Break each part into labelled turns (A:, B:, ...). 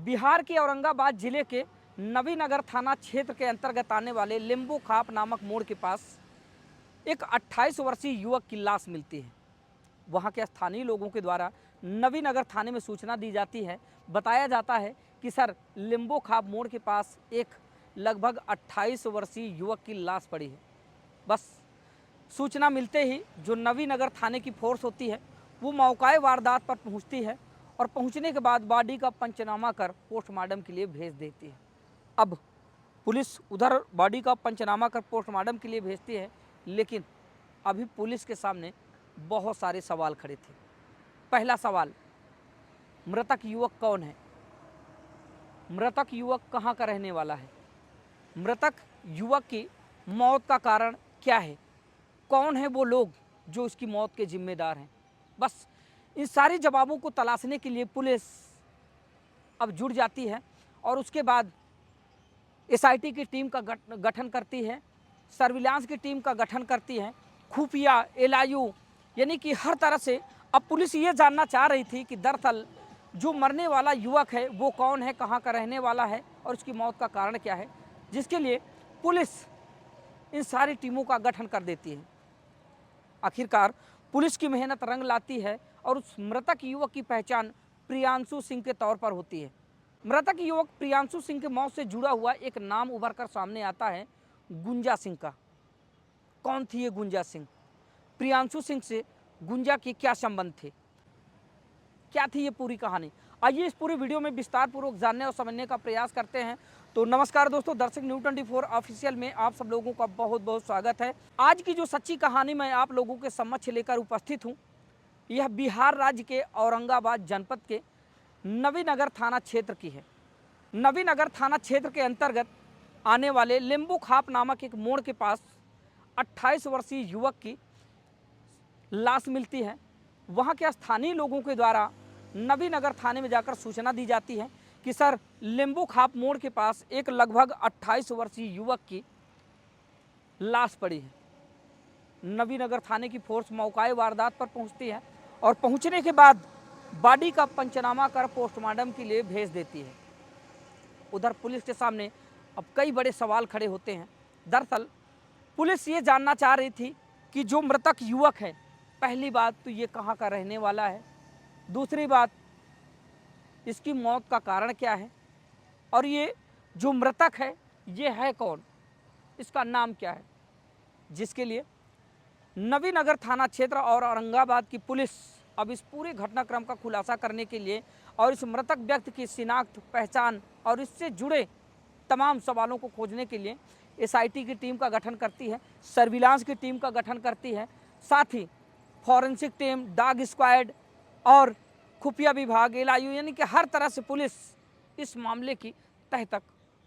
A: बिहार के औरंगाबाद जिले के नवीनगर थाना क्षेत्र के अंतर्गत आने वाले लिंबू खाप नामक मोड़ के पास एक 28 वर्षीय युवक की लाश मिलती है। वहां के स्थानीय लोगों के द्वारा नवीनगर थाने में सूचना दी जाती है। बताया जाता है कि सर, लिंबू खाप मोड़ के पास एक लगभग 28 वर्षीय युवक की लाश पड़ी है। बस सूचना मिलते ही जो नवीनगर थाने की फोर्स होती है वो मौके वारदात पर पहुंचती है और पहुंचने के बाद बॉडी का पंचनामा कर पोस्टमार्टम के लिए भेज देती है। अब पुलिस उधर बॉडी का पंचनामा कर पोस्टमार्टम के लिए भेजती है, लेकिन अभी पुलिस के सामने बहुत सारे सवाल खड़े थे। पहला सवाल, मृतक युवक कौन है? मृतक युवक कहाँ का रहने वाला है? मृतक युवक की मौत का कारण क्या है? कौन है वो लोग जो इसकी मौत के जिम्मेदार हैं? बस इन सारे जवाबों को तलाशने के लिए पुलिस अब जुट जाती है और उसके बाद एसआईटी की टीम का गठन करती है, सर्विलांस की टीम का गठन करती है, खुफिया, एलआईयू, यानी कि हर तरह से अब पुलिस ये जानना चाह रही थी कि दरअसल जो मरने वाला युवक है वो कौन है, कहाँ का रहने वाला है और उसकी मौत का कारण क्या है, जिसके लिए पुलिस इन सारी टीमों का गठन कर देती है। आखिरकार पुलिस की मेहनत रंग लाती है और उस मृतक युवक की पहचान प्रियांशु सिंह के तौर पर होती है। मृतक युवक प्रियांशु सिंह की मौत से जुड़ा हुआ एक नाम उभर कर सामने आता है, गुंजा सिंह का। कौन थी ये गुंजा सिंह? प्रियांशु सिंह से गुंजा के क्या संबंध थे? क्या थी ये पूरी कहानी? आइए इस पूरी वीडियो में विस्तार पूर्वक जानने और समझने का प्रयास करते हैं। तो नमस्कार दोस्तों, दर्शक न्यूज़ 24 ऑफिशियल में आप सब लोगों का बहुत बहुत स्वागत है। आज की जो सच्ची कहानी मैं आप लोगों के समक्ष लेकर उपस्थित हूँ, यह बिहार राज्य के औरंगाबाद जनपद के नवीनगर थाना क्षेत्र की है। नवीनगर थाना क्षेत्र के अंतर्गत आने वाले लिंबू खाप नामक एक मोड़ के पास 28 वर्षीय युवक की लाश मिलती है। वहां के स्थानीय लोगों के द्वारा नवीनगर थाने में जाकर सूचना दी जाती है कि सर, लिंबू खाप मोड़ के पास एक लगभग 28 वर्षीय युवक की लाश पड़ी है। नवीनगर थाने की फोर्स मौके वारदात पर पहुंचती है और पहुंचने के बाद बॉडी का पंचनामा कर पोस्टमार्टम के लिए भेज देती है। उधर पुलिस के सामने अब कई बड़े सवाल खड़े होते हैं। दरअसल पुलिस ये जानना चाह रही थी कि जो मृतक युवक है, पहली बात तो ये कहाँ का रहने वाला है, दूसरी बात इसकी मौत का कारण क्या है, और ये जो मृतक है ये है कौन, इसका नाम क्या है, जिसके लिए नवीनगर थाना क्षेत्र और औरंगाबाद की पुलिस अब इस पूरे घटनाक्रम का खुलासा करने के लिए और इस मृतक व्यक्ति की शिनाख्त, पहचान और इससे जुड़े तमाम सवालों को खोजने के लिए एसआईटी की टीम का गठन करती है, सर्विलांस की टीम का गठन करती है, साथ ही फॉरेंसिक टीम, डॉग स्क्वाड और खुफिया विभाग, एलआईयू, यानी कि हर तरह से पुलिस इस मामले की तह तक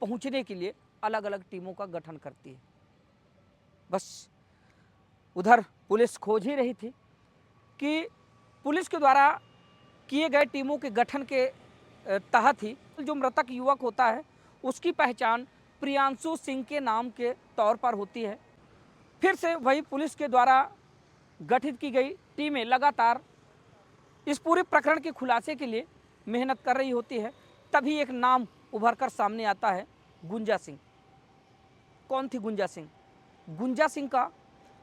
A: पहुंचने के लिए अलग अलग टीमों का गठन करती है। बस उधर पुलिस खोज ही रही थी कि पुलिस के द्वारा किए गए टीमों के गठन के तहत ही जो मृतक युवक होता है उसकी पहचान प्रियांशु सिंह के नाम के तौर पर होती है। फिर से वही पुलिस के द्वारा गठित की गई टीमें लगातार इस पूरे प्रकरण के खुलासे के लिए मेहनत कर रही होती है। तभी एक नाम उभर कर सामने आता है, गुंजा सिंह। कौन थी गुंजा सिंह? गुंजा सिंह का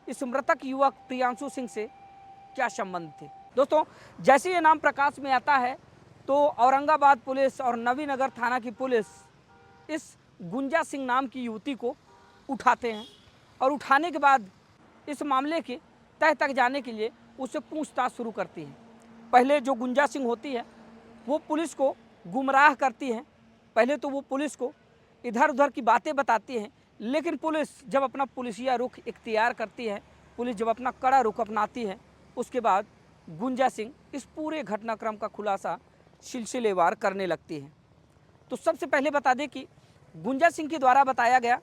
A: इस मृतक युवक प्रियांशु सिंह से क्या संबंध थे? दोस्तों, जैसे ये नाम प्रकाश में आता है तो औरंगाबाद पुलिस और नवीनगर थाना की पुलिस इस गुंजा सिंह नाम की युवती को उठाते हैं और उठाने के बाद इस मामले के तह तक जाने के लिए उससे पूछताछ शुरू करती है। पहले जो गुंजा सिंह होती है वो पुलिस को गुमराह करती है। पहले तो वो पुलिस को इधर उधर की बातें बताती है, लेकिन पुलिस जब अपना पुलिसिया रुख इख्तियार करती है, पुलिस जब अपना कड़ा रुख अपनाती है, उसके बाद गुंजा सिंह इस पूरे घटनाक्रम का खुलासा सिलसिलेवार करने लगती है। तो सबसे पहले बता दें कि गुंजा सिंह के द्वारा बताया गया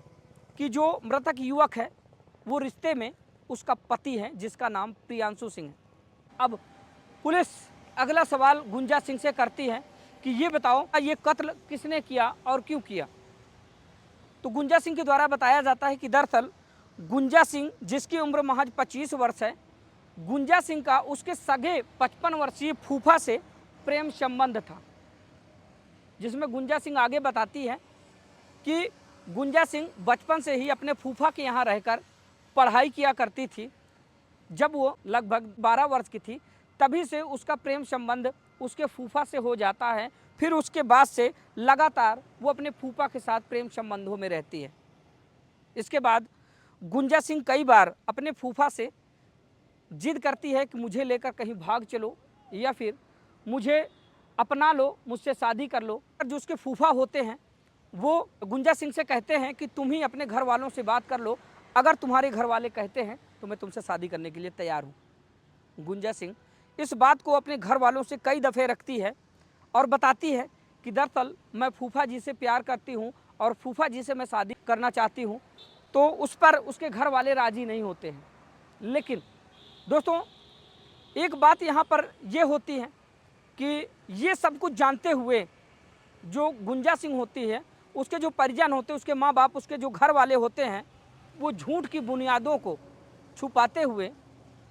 A: कि जो मृतक युवक है वो रिश्ते में उसका पति है, जिसका नाम प्रियांशु सिंह है। अब पुलिस अगला सवाल गुंजा सिंह से करती है कि ये बताओ, ये कत्ल किसने किया और क्यों किया? तो गुंजा सिंह के द्वारा बताया जाता है कि दरअसल गुंजा सिंह, जिसकी उम्र महज 25 वर्ष है, गुंजा सिंह का उसके सगे 55 वर्षीय फूफा से प्रेम संबंध था, जिसमें गुंजा सिंह आगे बताती है कि गुंजा सिंह बचपन से ही अपने फूफा के यहाँ रहकर पढ़ाई किया करती थी। जब वो लगभग 12 वर्ष की थी तभी से उसका प्रेम संबंध उसके फूफा से हो जाता है। फिर उसके बाद से लगातार वो अपने फूफा के साथ प्रेम संबंधों में रहती है। इसके बाद गुंजा सिंह कई बार अपने फूफा से जिद करती है कि मुझे लेकर कहीं भाग चलो या फिर मुझे अपना लो, मुझसे शादी कर लो। जो उसके फूफा होते हैं वो गुंजा सिंह से कहते हैं कि तुम ही अपने घर वालों से बात कर लो, अगर तुम्हारे घर वाले कहते हैं तो मैं तुमसे शादी करने के लिए तैयार हूँ। गुंजा सिंह इस बात को अपने घर वालों से कई दफ़े रखती है और बताती है कि दरअसल मैं फूफा जी से प्यार करती हूँ और फूफा जी से मैं शादी करना चाहती हूँ। तो उस पर उसके घर वाले राज़ी नहीं होते हैं। लेकिन दोस्तों एक बात यहाँ पर यह होती है कि ये सब कुछ जानते हुए जो गुंजा सिंह होती है, उसके जो परिजन होते हैं, उसके माँ बाप, उसके जो घर वाले होते हैं, वो झूठ की बुनियादों को छुपाते हुए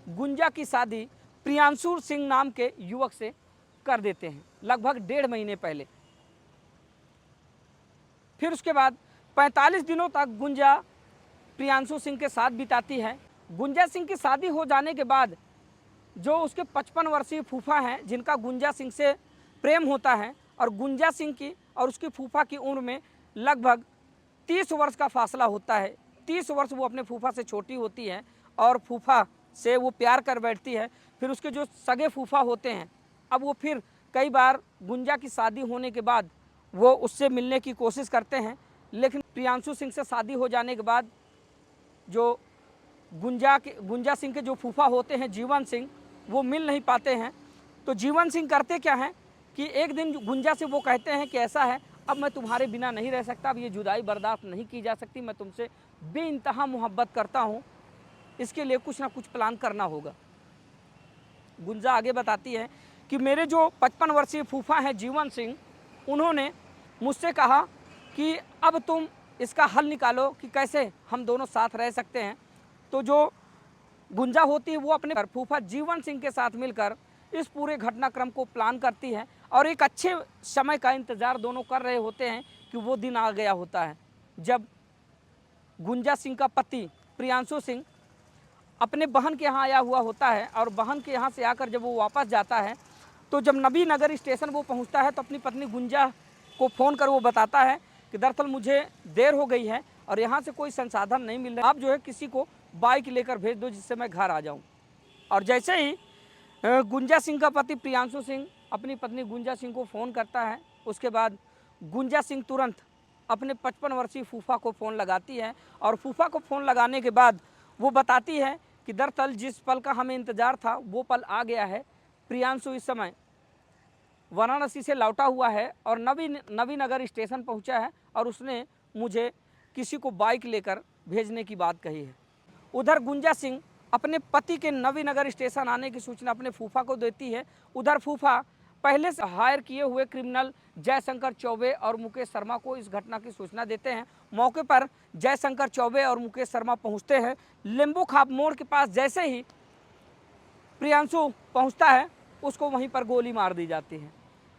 A: गुंजा की शादी प्रियांशु सिंह नाम के युवक से कर देते हैं लगभग 1.5 महीने पहले। फिर उसके बाद 45 दिनों तक गुंजा प्रियांशु सिंह के साथ बिताती है। गुंजा सिंह की शादी हो जाने के बाद जो उसके 55 वर्षीय फूफा हैं, जिनका गुंजा सिंह से प्रेम होता है, और गुंजा सिंह की और उसकी फूफा की उम्र में लगभग 30 वर्ष का फासला होता है। 30 वर्ष वो अपने फूफा से छोटी होती है और फूफा से वो प्यार कर बैठती है। फिर उसके जो सगे फूफा होते हैं, अब वो फिर कई बार गुंजा की शादी होने के बाद वो उससे मिलने की कोशिश करते हैं, लेकिन प्रियांशु सिंह से शादी हो जाने के बाद जो गुंजा सिंह के जो फूफा होते हैं जीवन सिंह, वो मिल नहीं पाते हैं। तो जीवन सिंह करते क्या हैं कि एक दिन गुंजा से वो कहते हैं कि ऐसा है, अब मैं तुम्हारे बिना नहीं रह सकता, अब ये जुदाई बर्दाश्त नहीं की जा सकती, मैं तुमसे बेइंतहा मोहब्बत करता हूँ, इसके लिए कुछ ना कुछ प्लान करना होगा। गुंजा आगे बताती है कि मेरे जो 55 वर्षीय फूफा हैं जीवन सिंह, उन्होंने मुझसे कहा कि अब तुम इसका हल निकालो कि कैसे हम दोनों साथ रह सकते हैं। तो जो गुंजा होती है वो अपने फूफा जीवन सिंह के साथ मिलकर इस पूरे घटनाक्रम को प्लान करती है और एक अच्छे समय का इंतज़ार दोनों कर रहे होते हैं कि वो दिन आ गया होता है जब गुंजा सिंह का पति प्रियांशु सिंह अपने बहन के यहाँ आया हुआ होता है। और बहन के यहाँ से आकर जब वो वापस जाता है तो जब नबी नगर स्टेशन वो पहुँचता है तो अपनी पत्नी गुंजा को फ़ोन कर वो बताता है कि दरअसल मुझे देर हो गई है और यहाँ से कोई संसाधन नहीं मिल रहा, आप जो है किसी को बाइक लेकर भेज दो जिससे मैं घर आ जाऊँ। और जैसे ही गुंजा सिंह का पति प्रियांशु सिंह अपनी पत्नी गुंजा सिंह को फ़ोन करता है, उसके बाद गुंजा सिंह तुरंत अपने 55 वर्षीय फूफा को फ़ोन लगाती है और फूफा को फ़ोन लगाने के बाद वो बताती है कि दरअसल जिस पल का हमें इंतज़ार था वो पल आ गया है। प्रियांशु इस समय वाराणसी से लौटा हुआ है और नवी नगर स्टेशन पहुंचा है और उसने मुझे किसी को बाइक लेकर भेजने की बात कही है। उधर गुंजा सिंह अपने पति के नवी नगर स्टेशन आने की सूचना अपने फूफा को देती है। उधर फूफा पहले से हायर किए हुए क्रिमिनल जयशंकर चौबे और मुकेश शर्मा को इस घटना की सूचना देते हैं। मौके पर जयशंकर चौबे और मुकेश शर्मा पहुंचते हैं। लिंबू खाप मोड़ के पास जैसे ही प्रियांशु पहुंचता है उसको वहीं पर गोली मार दी जाती है।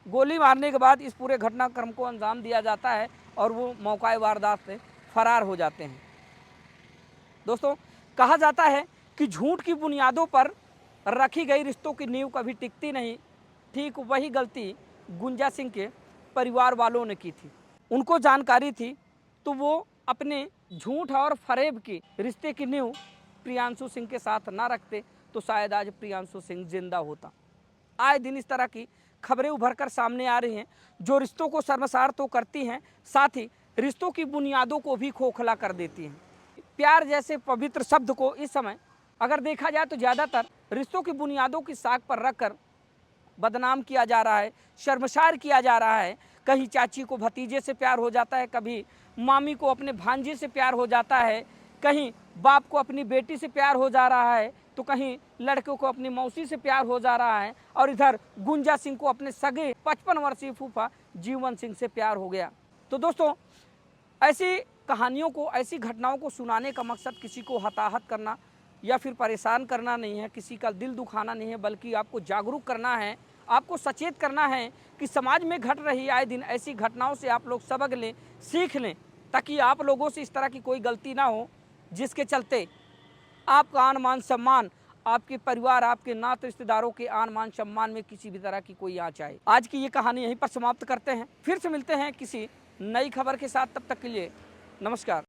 A: गोली मारने के बाद इस पूरे घटनाक्रम को अंजाम दिया जाता है और वो मौका वारदात से फरार हो जाते हैं। दोस्तों कहा जाता है कि झूठ की बुनियादों पर रखी गई रिश्तों की नींव कभी टिकती नहीं। ठीक वही गलती गुंजा सिंह के परिवार वालों ने की थी। उनको जानकारी थी तो वो अपने झूठ और फरेब की रिश्ते की नींव प्रियांशु सिंह के साथ ना रखते तो शायद आज प्रियांशु सिंह जिंदा होता। आए दिन इस तरह की खबरें उभर कर सामने आ रही हैं जो रिश्तों को शर्मसार तो करती हैं, साथ ही रिश्तों की बुनियादों को भी खोखला कर देती हैं। प्यार जैसे पवित्र शब्द को इस समय अगर देखा जाए तो ज़्यादातर रिश्तों की बुनियादों की साख पर रखकर बदनाम किया जा रहा है, शर्मसार किया जा रहा है। कहीं चाची को भतीजे से प्यार हो जाता है, कभी मामी को अपने भांजे से प्यार हो जाता है, कहीं बाप को अपनी बेटी से प्यार हो जा रहा है, तो कहीं लड़कों को अपनी मौसी से प्यार हो जा रहा है और इधर गुंजा सिंह को अपने सगे 55 वर्षीय फूफा जीवन सिंह से प्यार हो गया। तो दोस्तों ऐसी कहानियों को, ऐसी घटनाओं को सुनाने का मकसद किसी को हताहत करना या फिर परेशान करना नहीं है, किसी का दिल दुखाना नहीं है, बल्कि आपको जागरूक करना है आपको सचेत करना है कि समाज में घट रही आए दिन ऐसी घटनाओं से आप लोग सबक लें, सीख लें, ताकि आप लोगों से इस तरह की कोई गलती ना हो जिसके चलते आपका आन मान सम्मान, आपके परिवार, आपके नाते रिश्तेदारों के आन मान सम्मान में किसी भी तरह की कोई आँच आए। आज की ये कहानी यहीं पर समाप्त करते हैं, फिर से मिलते हैं किसी नई खबर के साथ। तब तक के लिए नमस्कार।